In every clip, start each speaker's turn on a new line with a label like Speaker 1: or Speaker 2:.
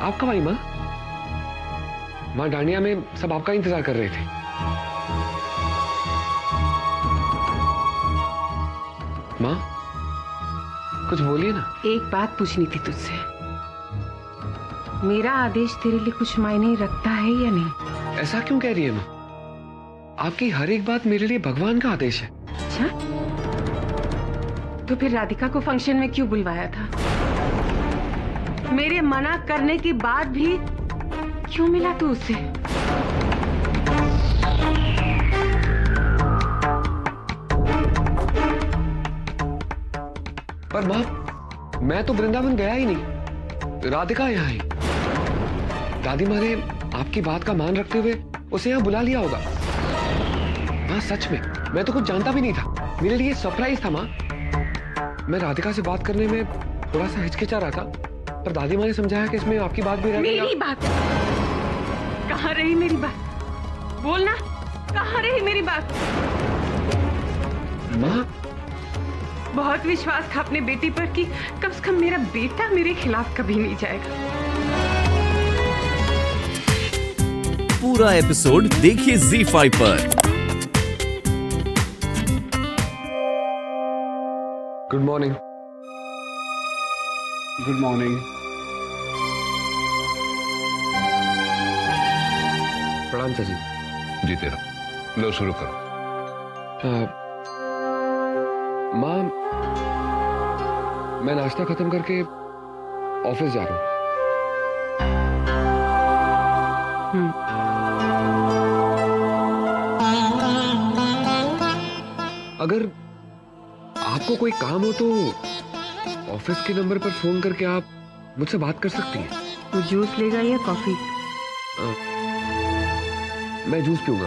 Speaker 1: आप कब आई माँ? माँ डांडिया में सब आपका इंतजार कर रहे थे। माँ कुछ बोलिए ना।
Speaker 2: एक बात पूछनी थी तुझसे, मेरा आदेश तेरे लिए कुछ मायने रखता है या नहीं?
Speaker 1: ऐसा क्यों कह रही है माँ? आपकी हर एक बात मेरे लिए भगवान का आदेश है।
Speaker 2: अच्छा, तो फिर राधिका को फंक्शन में क्यों बुलवाया था? मेरे मना करने के बाद भी क्यों मिला तू उससे?
Speaker 1: पर माँ, मैं तो वृंदावन गया ही नहीं, राधिका यहाँ आई। दादी माँ ने आपकी बात का मान रखते हुए उसे यहाँ बुला लिया होगा। हाँ सच में, मैं तो कुछ जानता भी नहीं था, मेरे लिए सरप्राइज था माँ। मैं राधिका से बात करने में थोड़ा सा हिचकिचा रहा था, पर दादी माँ ने समझाया कि इसमें आपकी बात भी रह गई।
Speaker 2: मेरी बात कहाँ रही? मेरी बात बोलना, कहाँ रही मेरी बात?
Speaker 1: माँ
Speaker 2: बहुत विश्वास था अपने बेटी पर कि कम से कम मेरा बेटा मेरे खिलाफ कभी नहीं जाएगा।
Speaker 3: पूरा एपिसोड देखिए ZEE5 पर।
Speaker 1: Good morning.
Speaker 4: Good morning.
Speaker 1: प्रणाम चाची।
Speaker 4: जीते रहो। लो शुरू करो।
Speaker 1: माँ, मैं नाश्ता खत्म करके ऑफिस जा रहा हूँ। अगर आपको कोई काम हो तो ऑफिस के नंबर पर फोन करके आप मुझसे बात कर सकती हैं।
Speaker 2: तू जूस लेगा या कॉफी?
Speaker 1: मैं जूस पीऊंगा।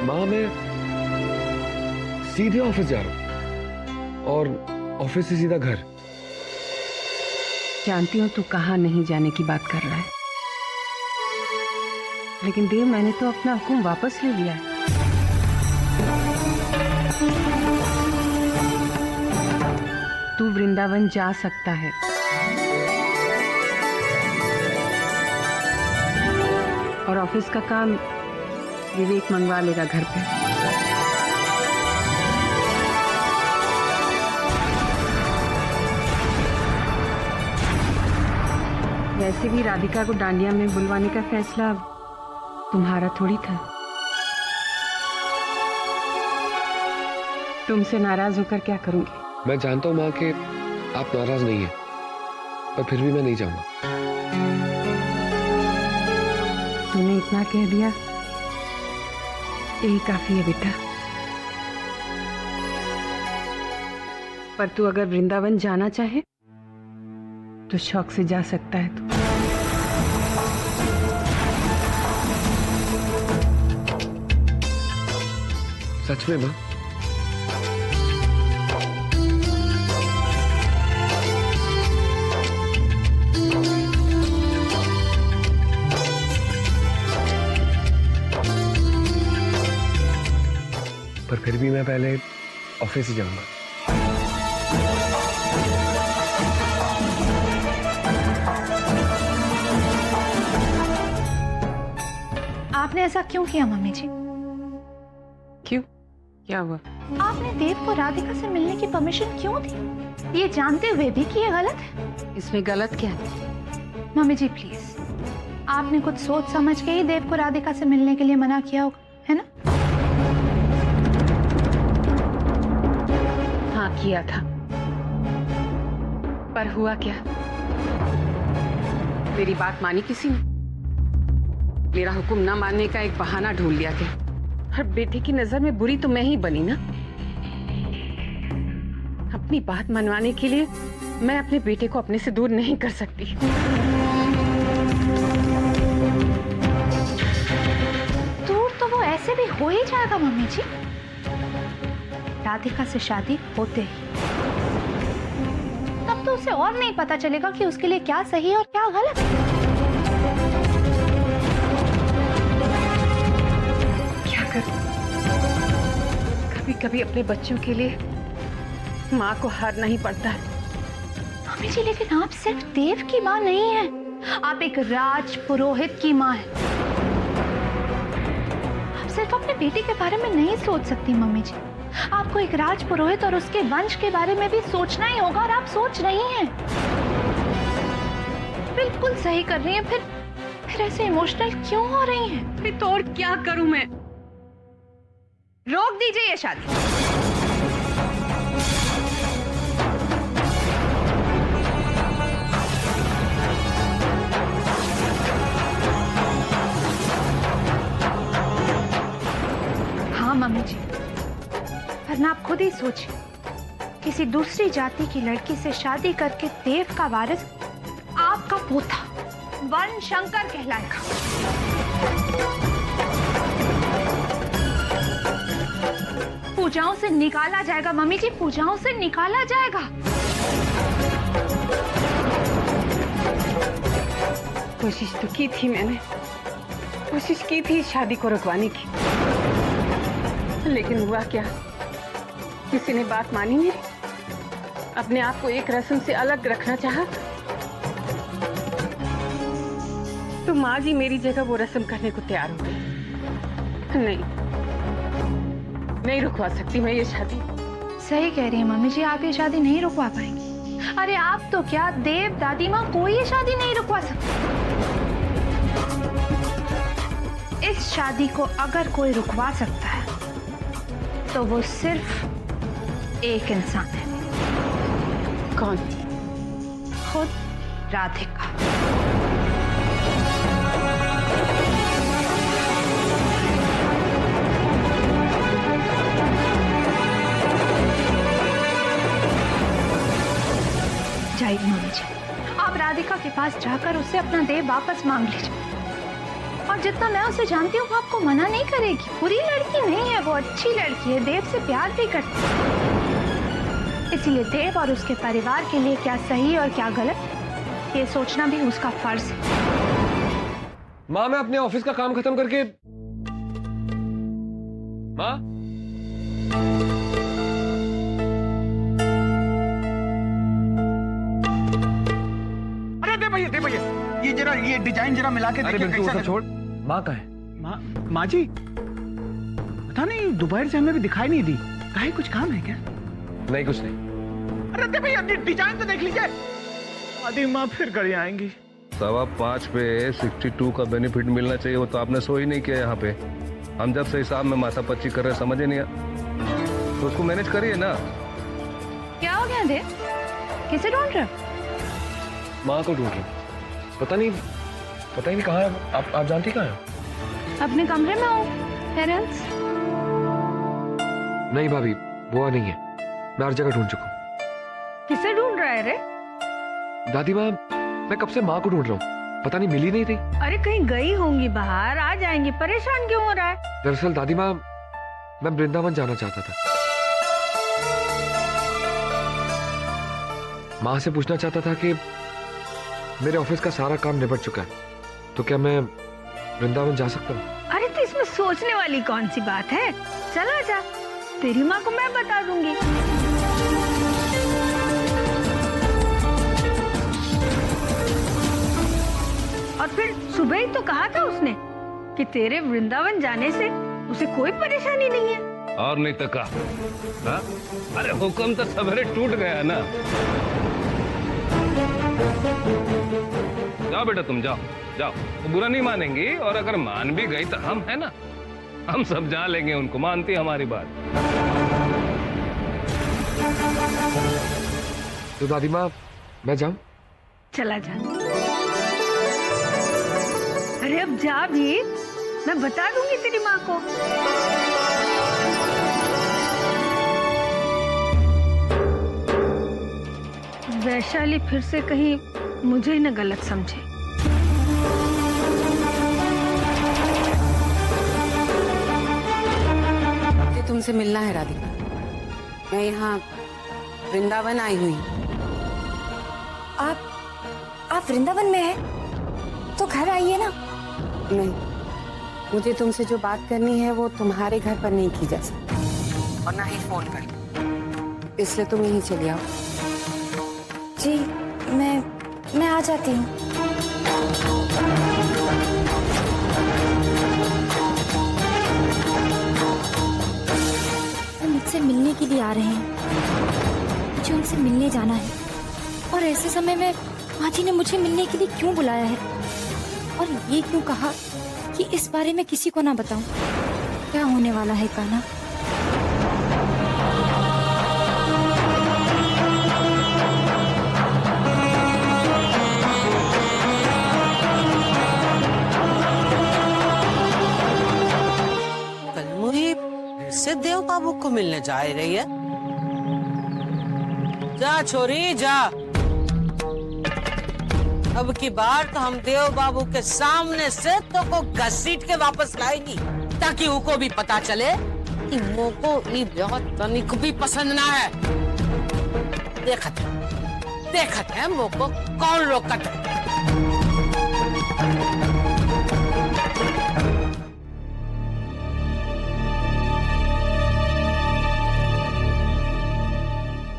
Speaker 1: माँ, मैं सीधे ऑफिस जा रहा हूँ और ऑफिस से सीधा घर।
Speaker 2: जानती हूँ तू कहाँ नहीं जाने की बात कर रहा है, लेकिन देव, मैंने तो अपना हुक्म वापस ले लिया है। तू वृंदावन जा सकता है। और ऑफिस का काम विवेक मंगवा लेगा घर पे। वैसे भी राधिका को डांडिया में बुलवाने का फैसला तुम्हारा थोड़ी था। तुमसे नाराज होकर क्या करूंगी?
Speaker 1: मैं जानता हूँ माँ कि आप नाराज नहीं हैं, पर फिर भी मैं नहीं जाऊंगा।
Speaker 2: तूने इतना कह दिया, यही काफी है बेटा। पर तू अगर वृंदावन जाना चाहे तो शौक से जा सकता है। तू
Speaker 1: सच में माँ? पर फिर भी मैं पहले ऑफिस ही जाऊंगा।
Speaker 5: आपने ऐसा क्यों किया मम्मी जी?
Speaker 2: क्यों? क्या हुआ?
Speaker 5: आपने देव को राधिका से मिलने की परमिशन क्यों दी, ये जानते हुए भी कि ये गलत है?
Speaker 2: इसमें गलत क्या है?
Speaker 5: मम्मी जी प्लीज, आपने कुछ सोच समझ के ही देव को राधिका से मिलने के लिए मना किया होगा, है ना?
Speaker 2: हाँ किया था, पर हुआ क्या? मेरी बात मानी किसी ने? मेरा हुक्म ना मानने का एक बहाना ढूंढ लिया गया। हर बेटे की नजर में बुरी तो मैं ही बनी ना। अपनी बात मनवाने के लिए मैं अपने बेटे को अपने से दूर नहीं कर सकती।
Speaker 5: दूर तो वो ऐसे भी हो ही जाएगा मम्मी जी, राधिका से शादी होते ही। तब तो उसे और नहीं पता चलेगा कि उसके लिए क्या सही और क्या गलत है।
Speaker 2: क्या कर, कभी कभी अपने बच्चों के लिए माँ को हारना ही पड़ता है।
Speaker 5: मम्मी जी, लेकिन आप सिर्फ देव की माँ नहीं है, आप एक राज पुरोहित की माँ है। आप सिर्फ अपने बेटे के बारे में नहीं सोच सकती मम्मी जी, आपको एक राज पुरोहित और उसके वंश के बारे में भी सोचना ही होगा, और आप सोच रही हैं। बिल्कुल सही कर रही हैं। फिर ऐसे इमोशनल क्यों हो रही हैं?
Speaker 2: फिर तो और क्या करूं मैं?
Speaker 5: रोक दीजिए ये शादी। हाँ मम्मी जी, वरना आप खुद ही सोचिए, किसी दूसरी जाति की लड़की से शादी करके देव का वारिस आपका पोता वन शंकर कहलाएगा। पूजाओं से निकाला जाएगा मम्मी जी, पूजाओं से निकाला जाएगा।
Speaker 2: कोशिश तो की थी मैंने, कोशिश की थी शादी को रुकवाने की, लेकिन हुआ क्या? किसी ने बात मानी मेरी? अपने आप को एक रस्म से अलग रखना चाहा, तो माँ जी मेरी जगह वो रस्म करने को तैयार हो गई। नहीं रुकवा सकती मैं ये शादी।
Speaker 5: सही कह रही है मम्मी जी, आप ये शादी नहीं रुकवा पाएंगी। अरे आप तो क्या, देव, दादी माँ, कोई ये शादी नहीं रुकवा सकता। इस शादी को अगर कोई रुकवा सकता है तो वो सिर्फ एक इंसान है।
Speaker 2: कौन?
Speaker 5: खुद राधिका। जाइए मम्मी जी, आप राधिका के पास जाकर उससे अपना देव वापस मांग लीजिए। और जितना मैं उसे जानती हूँ वो आपको मना नहीं करेगी। बुरी लड़की नहीं है वो, अच्छी लड़की है, देव से प्यार भी करती है। इसीलिए देव और उसके परिवार के लिए क्या सही और क्या गलत, ये सोचना भी उसका फर्ज है।
Speaker 1: माँ, मैं अपने ऑफिस का काम खत्म करके। माँ,
Speaker 6: दे भैया, ये डिजाइन जरा मिला के देखिए कैसा।
Speaker 1: छोड़, माँ कहाँ है?
Speaker 6: माँ जी पता नहीं, दोपहर से हमें भी दिखाई नहीं दी। काहे, कुछ काम है क्या?
Speaker 1: नहीं, कुछ नहीं।
Speaker 6: अरे दे भैया, डिजाइन तो देख लीजिए। आदि माँ फिर गड़ी आएंगी।
Speaker 4: 5.25 पे 62 का बेनिफिट मिलना चाहिए, वो तो आपने सो ही नहीं किया यहाँ पे। हम जब से हिसाब में माथा पच्ची कर रहे हैं, समझ ही नहीं आ, तो उसको मैनेज करिए ना।
Speaker 5: क्या हो गया देव, किसे ढूंढ रहे हो?
Speaker 1: माँ को ढूंढ रहा हूँ। पता ही नहीं कहाँ है। आप जानती कहाँ है?
Speaker 5: अपने कमरे में हूँ। पेरेंट्स?
Speaker 1: नहीं भाभी, वो नहीं है। मैं हर जगह ढूंढ चुका हूँ।
Speaker 5: किसे ढूंढ रहा है रे?
Speaker 1: दादी माँ, मैं कब से माँ को ढूंढ रहा हूँ, पता नहीं मिली नहीं रही।
Speaker 7: अरे कहीं गई होंगी बाहर, आ जाएंगी, परेशान क्यों हो रहा है?
Speaker 1: दरअसल दादी माँ, मैं वृंदावन जाना चाहता था। माँ से पूछना चाहता था कि मेरे ऑफिस का सारा काम निपट चुका है, तो क्या मैं वृंदावन जा सकता हूँ?
Speaker 7: अरे तो इसमें सोचने वाली कौन सी बात है? चला जा, तेरी माँ को मैं बता दूंगी। और फिर सुबह ही तो कहा था उसने कि तेरे वृंदावन जाने से उसे कोई परेशानी नहीं है।
Speaker 4: और नहीं तो कहा। हाँ? अरे हुक्म तो सवेरे टूट गया ना। जाओ बेटा, तुम जाओ जाओ, वो बुरा नहीं मानेंगी, और अगर मान भी गई तो हम है ना, हम सब जान लेंगे उनको, मानती हमारी बात।
Speaker 1: तो दादी माँ, मैं जाऊं?
Speaker 7: चला जा। अरे अब जा भी, मैं बता दूंगी तेरी माँ को। वैशाली फिर से कहीं मुझे ही न गलत समझे।
Speaker 2: मुझे तुमसे मिलना है राधिका। मैं यहाँ वृंदावन आई हुई।
Speaker 8: आप वृंदावन में हैं? तो घर आइए ना।
Speaker 2: नहीं, मुझे तुमसे जो बात करनी है वो तुम्हारे घर पर नहीं की जा सकती, और ना ही फोन कर। इसलिए तुम यहीं चले आओ।
Speaker 8: जी मैं आ जाती हूँ। वो मुझसे मिलने के लिए आ रहे हैं, मुझे उनसे मिलने जाना है। और ऐसे समय में माँ जी ने मुझे मिलने के लिए क्यों बुलाया है, और ये क्यों कहा कि इस बारे में किसी को ना बताऊं। क्या होने वाला है कान्हा?
Speaker 9: से देव बाबू को मिलने जा रही है। जा छोरी जा, अब की बार तो हम देव बाबू के सामने से तो को घसीट के वापस लाएगी, ताकि उनको भी पता चले कि मोको ये बहुत तनिक भी पसंद ना है। देखत है मोको कौन रोकत है।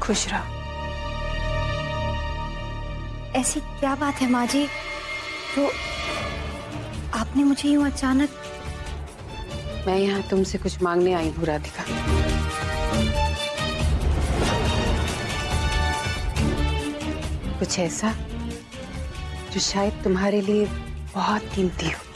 Speaker 2: खुश रहो।
Speaker 8: ऐसी क्या बात है माँ जी, तो आपने मुझे यूं अचानक?
Speaker 2: मैं यहाँ तुमसे कुछ मांगने आई हूँ राधिका। कुछ ऐसा जो शायद तुम्हारे लिए बहुत कीमती हो।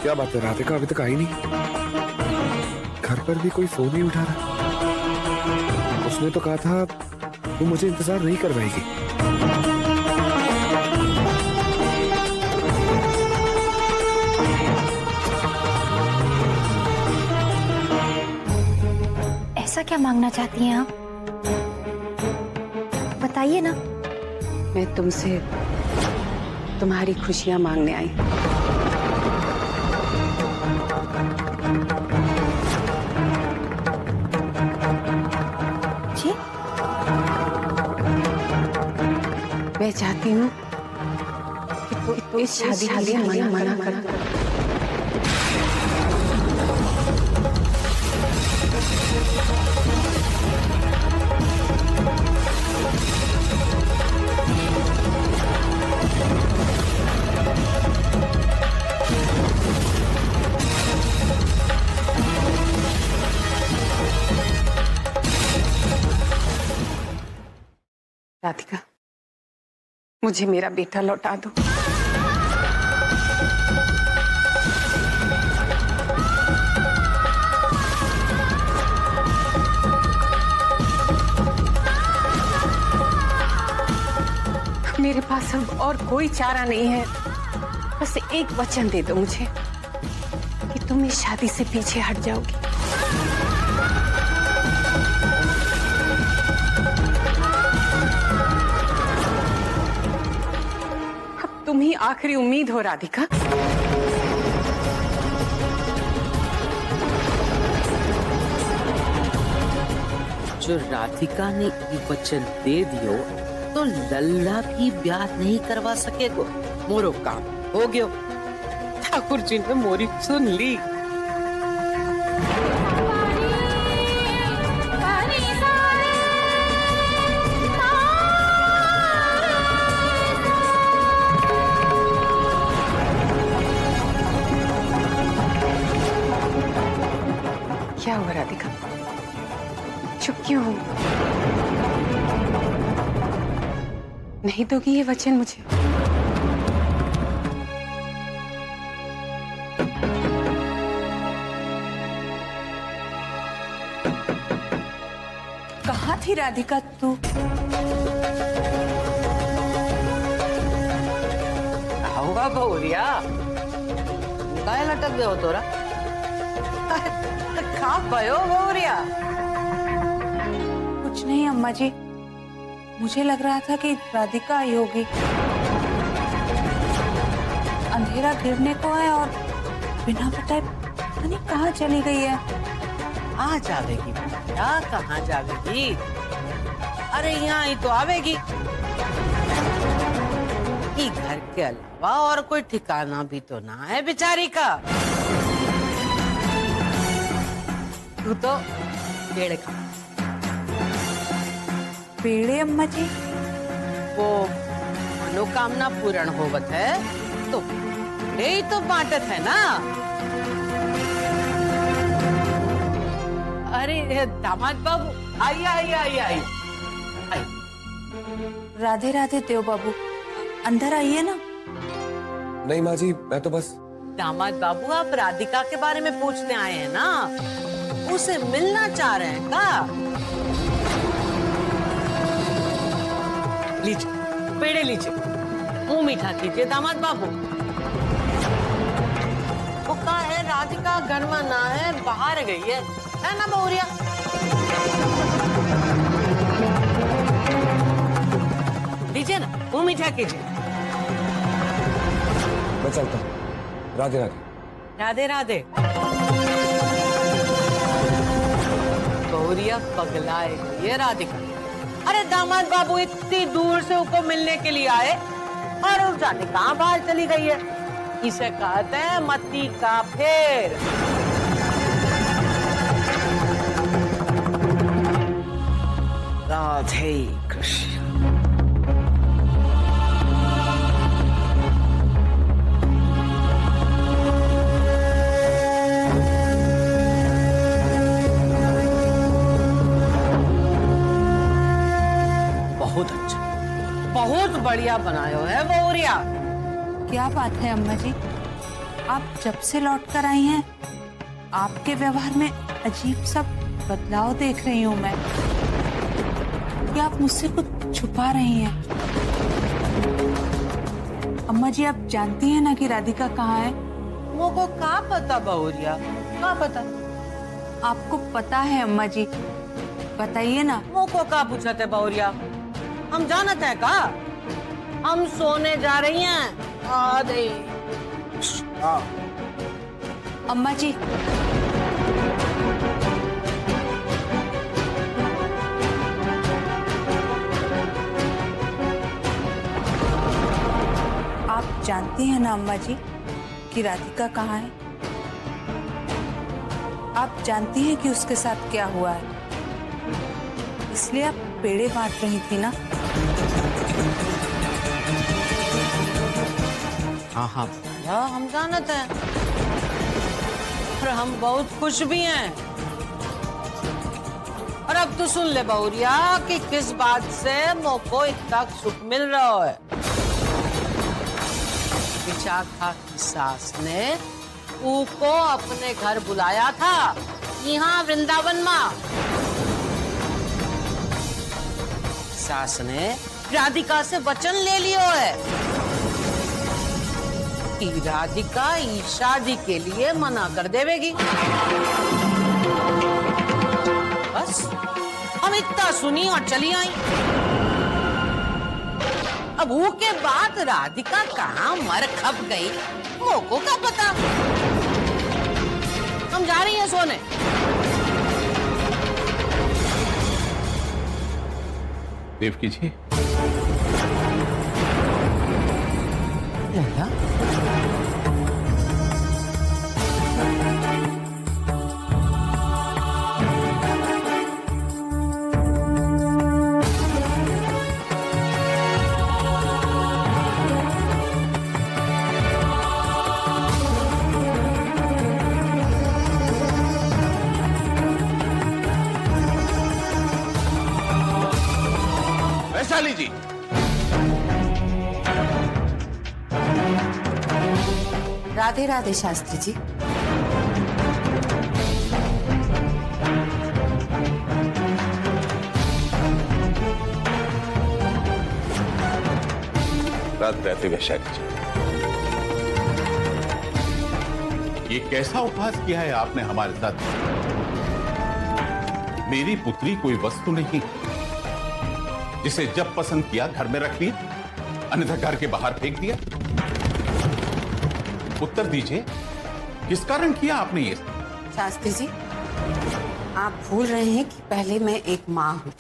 Speaker 1: क्या बात है, राधिका अभी तक आई नहीं? घर पर भी कोई फोन नहीं उठा रहा। उसने तो कहा था वो मुझे इंतजार नहीं करवाएगी।
Speaker 8: ऐसा क्या मांगना चाहती हैं आप? बताइए ना।
Speaker 2: मैं तुमसे तुम्हारी खुशियां मांगने आई।
Speaker 8: जी?
Speaker 2: मैं चाहती हूँ कि तू इस शादी के लिए मना कर दो। राधिका, मुझे मेरा बेटा लौटा दो। मेरे पास अब और कोई चारा नहीं है। बस एक वचन दे दो मुझे कि तुम इस शादी से पीछे हट जाओगी। तुम ही आखिरी उम्मीद हो राधिका।
Speaker 9: जो राधिका ने ये वचन दे दियो तो लल्ला भी ब्याह नहीं करवा सकेगो। मोरो काम हो गयो। ठाकुर जी ने मोरी सुन ली।
Speaker 2: क्या हुआ राधिका, चुप क्यों हो? नहीं दोगी ये वचन मुझे?
Speaker 7: कहाँ थी राधिका तू?
Speaker 9: होगा बहुरिया, काय लटक गयो तोरा? खा भयो बहुरिया?
Speaker 5: कुछ नहीं अम्मा जी,
Speaker 2: मुझे लग रहा था कि राधिका आई होगी। अंधेरा गिरने को है और बिना बताए पता नहीं कहाँ चली गई है।
Speaker 9: आ जावेगी बेटा, कहाँ जावेगी? अरे यहाँ ही तो आवेगी। ये घर के अलावा और कोई ठिकाना भी तो ना है बेचारी का। तू तो पेड़ खा।
Speaker 2: पेड़े अम्मा जी?
Speaker 9: वो मनोकामना पूर्ण होवत है तो पेड़े ही तो बांटत है ना। अरे दामाद बाबू, आइए आइए आइए आइए।
Speaker 2: राधे राधे देव बाबू, अंदर आइए ना।
Speaker 1: नहीं माँ जी, मैं तो बस।
Speaker 9: दामाद बाबू, आप राधिका के बारे में पूछने आए हैं ना? उसे मिलना चाह रहे हैं का? लीजिए, पेड़े लीजिए, मुंह मीठा कीजिए दामाद बाबू। वो कहा है राधिका घर में ना है, बाहर गई है ना बहुरिया? लीजिए ना, मुंह मीठा कीजिए।
Speaker 1: मैं चलता हूँ। राधे राधे।
Speaker 9: राधे राधे। बहुरिया पगलाए गई है राधिका। अरे दामाद बाबू इतनी दूर से उसको मिलने के लिए आए और उस जाने कहाँ बाहर चली गई है। इसे कहते हैं मती का फेर। राधे कृष्ण। बहुत अच्छा, बहुत बढ़िया बनायो है बहुरिया।
Speaker 2: क्या बात है अम्मा जी, आप जब से लौट कर आई हैं आपके व्यवहार में अजीब सा बदलाव देख रही हूँ मैं। क्या आप मुझसे कुछ छुपा रही हैं? अम्मा जी, आप जानती हैं ना कि राधिका कहाँ है?
Speaker 9: मुझको क्या पता बहुरिया, क्या पता?
Speaker 2: आपको पता है अम्मा जी, बताइए ना।
Speaker 9: मुझको क्या पूछा थे बहुरिया? हम जानते हैं का? हम सोने जा रही हैं। आधे।
Speaker 2: अम्मा जी, आप जानती हैं ना अम्मा जी कि राधिका कहाँ है? आप जानती हैं कि उसके साथ क्या हुआ है, इसलिए आप पेड़े बांट रही थी ना?
Speaker 9: हाँ हाँ भैया, हम जानते हैं और हम बहुत खुश भी हैं। और अब तो सुन ले बहुरिया कि किस बात से मोको इतना सुख मिल रहा है। विशाखा की सास ने उसको अपने घर बुलाया था, यहाँ वृंदावन में। सास ने राधिका से वचन ले लियो है कि राधिका इस शादी के लिए मना कर देवेगी। बस हम इतना सुनी और चली आई। अब वो के बाद राधिका कहाँ मर खप गई, मोको क्या पता। हम जा रही हैं सोने।
Speaker 10: देवकी जी,
Speaker 9: लल्ला
Speaker 10: वैशाली जी,
Speaker 2: राधे राधे शास्त्री जी।
Speaker 10: राधे राधे वैशाली जी। ये कैसा उपहास किया है आपने हमारे साथ? मेरी पुत्री कोई वस्तु नहीं, जिसे जब पसंद किया घर में रख लिया, अन्यथा घर के बाहर फेंक दिया? उत्तर दीजिए, किस कारण किया आपने ये?
Speaker 2: शास्त्री जी, आप भूल रहे हैं कि पहले मैं एक माँ हूँ,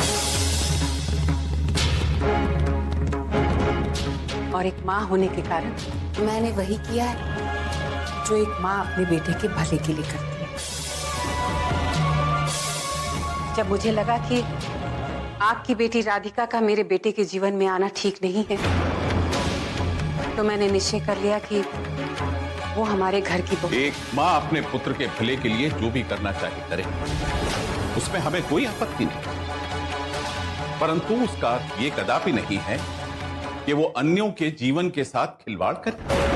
Speaker 2: और एक माँ होने के कारण मैंने वही किया है जो एक माँ अपने बेटे के भले के लिए करती है। जब मुझे लगा कि आपकी बेटी राधिका का मेरे बेटे के जीवन में आना ठीक नहीं है, तो मैंने निश्चय कर लिया कि वो हमारे घर की बहू।
Speaker 10: एक माँ अपने पुत्र के भले के लिए जो भी करना चाहे करे, उसमें हमें कोई आपत्ति नहीं, परंतु उसका अर्थ ये कदापि नहीं है कि वो अन्यों के जीवन के साथ खिलवाड़ करे।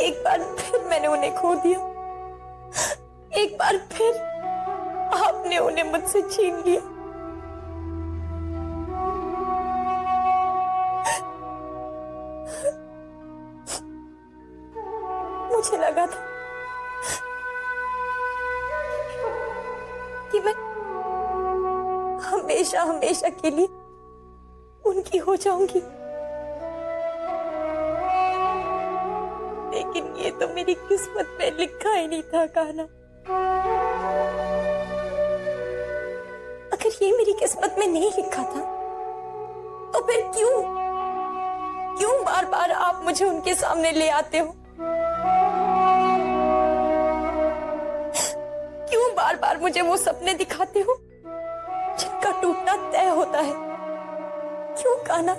Speaker 8: एक बार फिर मैंने उन्हें खो दिया, एक बार फिर आपने उन्हें मुझसे छीन लिया। मुझे लगा था कि मैं हमेशा हमेशा के लिए उनकी हो जाऊंगी, लेकिन ये तो मेरी किस्मत में लिखा ही नहीं था कान्हा। अगर ये मेरी किस्मत में नहीं लिखा था, तो फिर क्यों बार बार आप मुझे उनके सामने ले आते हो? क्यों बार बार मुझे वो सपने दिखाते हो जिनका टूटना तय होता है? क्यों कान्हा?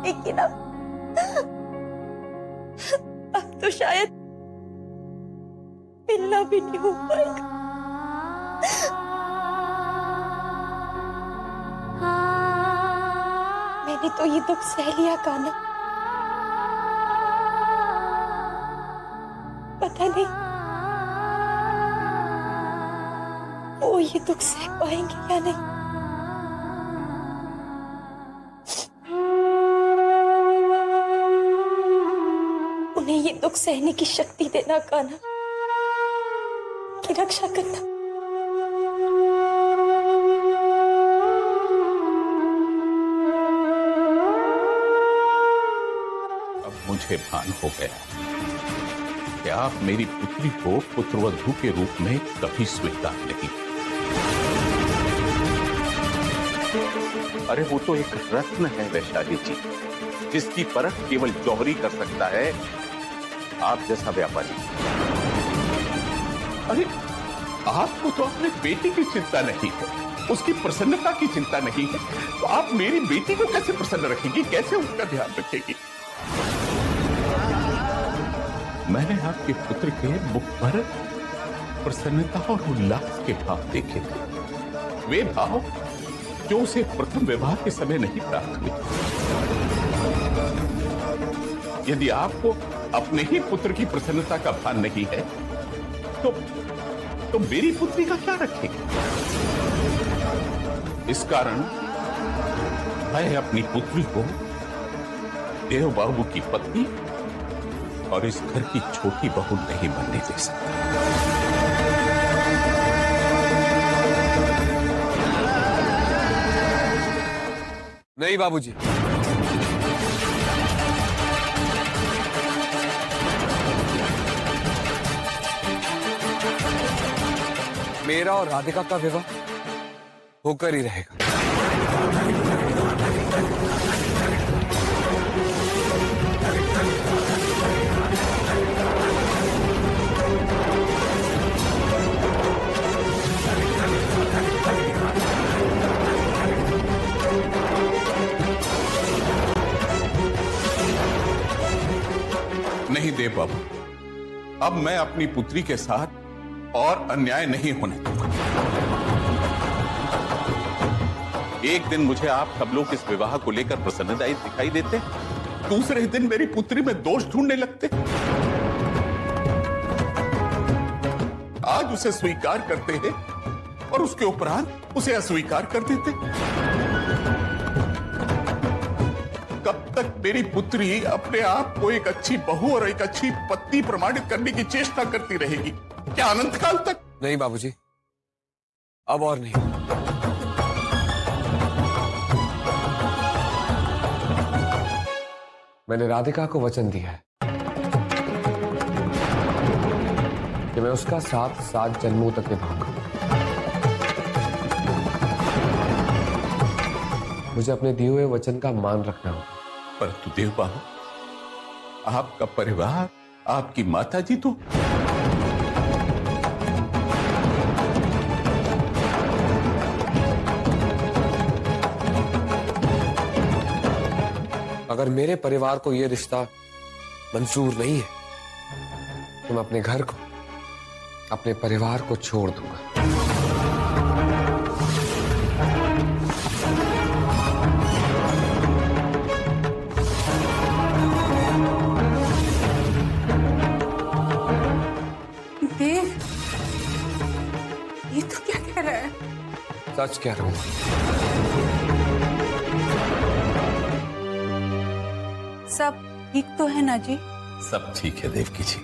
Speaker 8: लेकिन अब तो शायद मिलना भी नहीं हो पाएगा। मैंने तो ये दुख सह लिया कान्हा, पता नहीं वो ये दुख सह पाएंगे या नहीं। उन्हें ये दुख सहने की शक्ति देना कान्हा, की रक्षा करना।
Speaker 10: अब मुझे भान हो गया कि आप मेरी पुत्री को पुत्रवधू के रूप में कभी स्वीकार नहीं। अरे वो तो एक रत्न है वैशाली जी, जिसकी परख केवल जौहरी कर सकता है, आप जैसा व्यापारी। अरे आपको तो अपने बेटी की चिंता नहीं है, उसकी प्रसन्नता की चिंता नहीं है, तो आप मेरी बेटी को कैसे प्रसन्न रखेंगी, कैसे उसका ध्यान रखेंगी? मैंने आपके पुत्र के मुख पर प्रसन्नता और उल्लास के भाव देखे थे, वे भाव जो उसे प्रथम विवाह के समय नहीं प्राप्त हुए। यदि आपको अपने ही पुत्र की प्रसन्नता का भान नहीं है, तो मेरी पुत्री का क्या रखेंगे? इस कारण मैं अपनी पुत्री को देव बाबू की पत्नी और इस घर की छोटी बहू नहीं बनने दे सकता।
Speaker 1: नहीं बाबूजी, मेरा और राधिका का विवाह होकर ही रहेगा।
Speaker 10: नहीं देव बाबू, अब मैं अपनी पुत्री के साथ और अन्याय नहीं होने दूंगा। एक दिन मुझे आप सब लोग इस विवाह को लेकर प्रसन्नदायी दिखाई देते, दूसरे दिन मेरी पुत्री में दोष ढूंढने लगते। आज उसे स्वीकार करते हैं और उसके उपरांत उसे अस्वीकार कर देते। कब तक मेरी पुत्री अपने आप को एक अच्छी बहू और एक अच्छी पत्नी प्रमाणित करने की चेष्टा करती रहेगी? क्या अनंत काल तक?
Speaker 1: नहीं बाबूजी, अब और नहीं। मैंने राधिका को वचन दिया है कि मैं उसका साथ 7 जन्मों तक निभाऊंगा। मुझे अपने दिए हुए वचन का मान रखना होगा।
Speaker 10: परंतु देव बाबू, आपका परिवार, आपकी माता जी तो
Speaker 1: अगर मेरे परिवार को यह रिश्ता मंजूर नहीं है तो मैं अपने घर को, अपने परिवार को छोड़ दूंगा।
Speaker 2: देव, ये तो क्या कह रहा है?
Speaker 1: सच कह रहा हूं।
Speaker 2: सब ठीक तो है ना जी?
Speaker 10: सब ठीक है देवकी जी।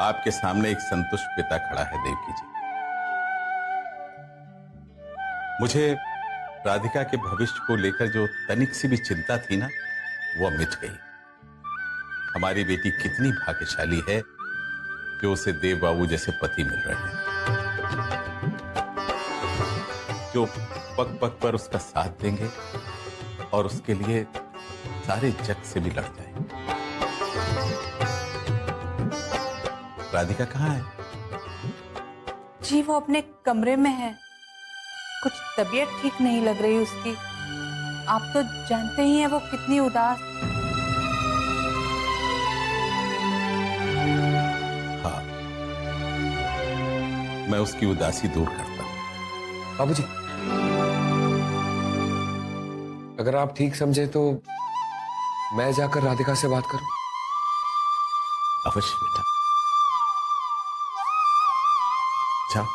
Speaker 10: आपके सामने एक संतुष्ट पिता खड़ा है देवकी जी। मुझे राधिका के भविष्य को लेकर जो तनिक सी भी चिंता थी ना, वो मिट गई। हमारी बेटी कितनी भाग्यशाली है जो उसे देव बाबू जैसे पति मिल रहे हैं, जो पग पग पर उसका साथ देंगे और उसके लिए सारे जग से भी लड़ जाएंगे। राधिका कहाँ है?
Speaker 2: जी वो अपने कमरे में है। कुछ तबीयत ठीक नहीं लग रही उसकी। आप तो जानते ही हैं वो कितनी उदास।
Speaker 10: हाँ, मैं उसकी उदासी दूर करता हूं।
Speaker 1: बाबूजी, अगर आप ठीक समझे तो मैं जाकर राधिका से बात करूं?
Speaker 10: अवश्य बेटा, जाओ।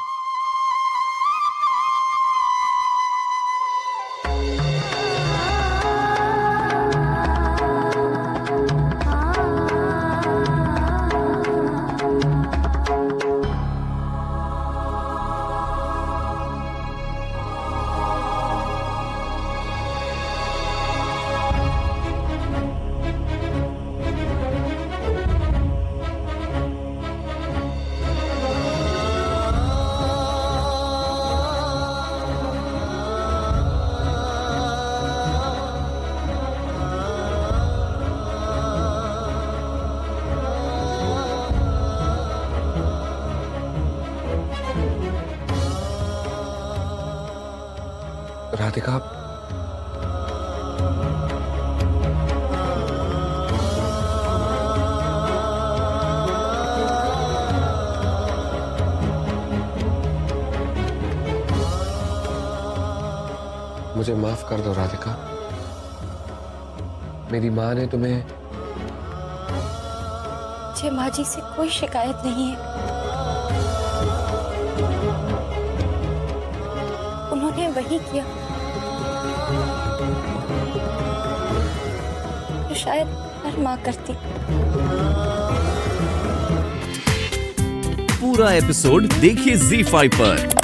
Speaker 1: राधिका, मुझे माफ कर दो राधिका। मेरी माँ ने तुम्हें...
Speaker 8: मुझे माँ जी से कोई शिकायत नहीं है। उन्होंने वही किया तो शायद हर माँ करती।
Speaker 3: पूरा एपिसोड देखिए ZEE5 पर।